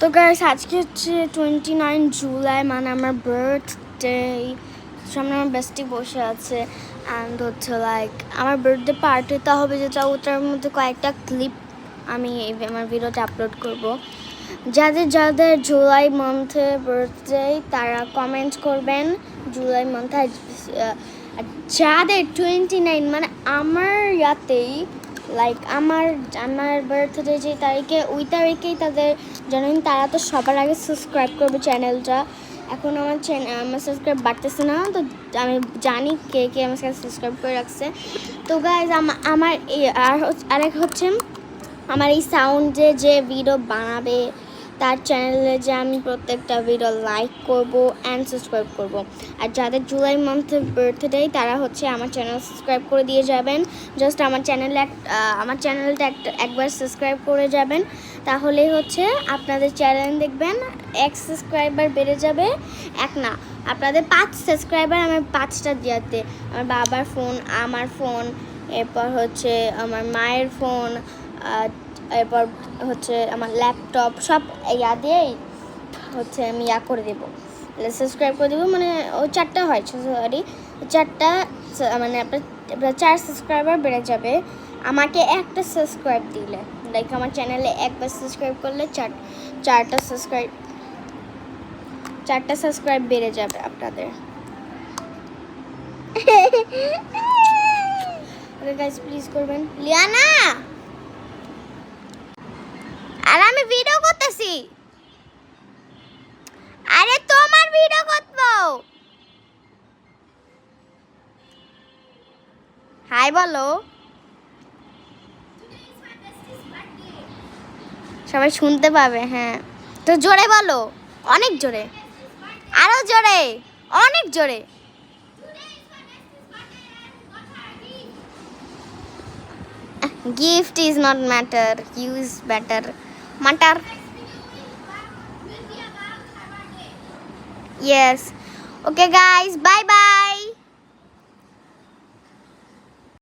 তো গাইস আজকে হচ্ছে 29 জুলাই, মানে আমার বার্থডে। সামনে আমার বেস্টি বসে আছে অ্যান্ড হচ্ছে লাইক আমার বার্থডে পার্টিটা হবে, যেটা ওটার মধ্যে কয়েকটা ক্লিপ আমি আমার ভিডিওতে আপলোড করব। যাদের যাদের জুলাই মান্থে বার্থডে তারা কমেন্ট করবেন জুলাই মান্থে। যাদের 29 মানে আমার ইয়াতেই লাইক আমার বার্থডে যে তারিখে, ওই তারিখেই তাদের জন্মদিন, তারা তো সবার আগে সাবস্ক্রাইব করবে চ্যানেলটা। এখন আমার সাবস্ক্রাইব বাড়তেছে না, তো আমি জানি কে কে আমার সাথে সাবস্ক্রাইব করে রাখছে। তো গাইজ আমার আরেক হচ্ছে আমার এই সাউন্ডে যে ভিডিও বানাবে তার চ্যানেলে যে আমি প্রত্যেকটা ভিডিও লাইক করব অ্যান্ড সাবস্ক্রাইব করব। আর যাদের জুলাই মান্থের বার্থডে তারা হচ্ছে আমার চ্যানেল সাবস্ক্রাইব করে দিয়ে যাবেন। জাস্ট আমার চ্যানেলটা একবার সাবস্ক্রাইব করে যাবেন, তাহলেই হচ্ছে আপনাদের চ্যানেল দেখবেন 1 সাবস্ক্রাইবার বেড়ে যাবে। আপনাদের 5 সাবস্ক্রাইবার আমার 5টা দিয়াতে, আমার বাবার ফোন, আমার ফোন, এরপর হচ্ছে আমার মায়ের ফোন, এরপর হচ্ছে আমার ল্যাপটপ, সব ইয়া দিয়েই হচ্ছে আমি করে দেবো, সাবস্ক্রাইব করে দেবো। মানে ওই 4টা হয়, সরি 4টা, মানে আপনার 4 সাবস্ক্রাইবার বেড়ে যাবে আমাকে একটা সাবস্ক্রাইব দিলে। লাইক আমার চ্যানেলে একবার সাবস্ক্রাইব করলে 4টা সাবস্ক্রাইব বেড়ে যাবে আপনাদের। ওকে গাইস প্লিজ করবেন। লিয়ানা, আর আমি ভিডিও করতেছি। আরে তোমার ভিডিও করবো। হাই বলো, সবাই শুনতে পাবে। হ্যাঁ তো জোরে বলো, অনেক জোরে, আরো জোরে, অনেক জোরে। Gift is not matter, you is better. Matter. Yes. Okay guys, bye bye.